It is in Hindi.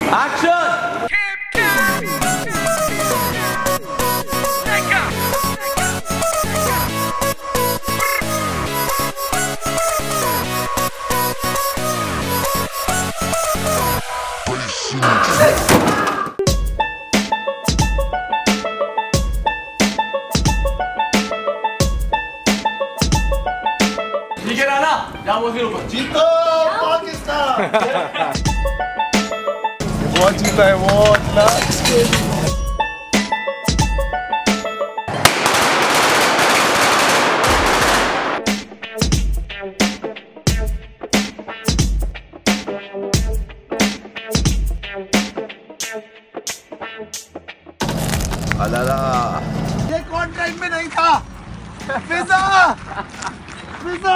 एक्शन। ठीक है राना, जाओ उसके ऊपर। जीतो पाकिस्तान। वो जीता है वो ना। अलाला ये कौन टाइम में नहीं था। Pizza pizza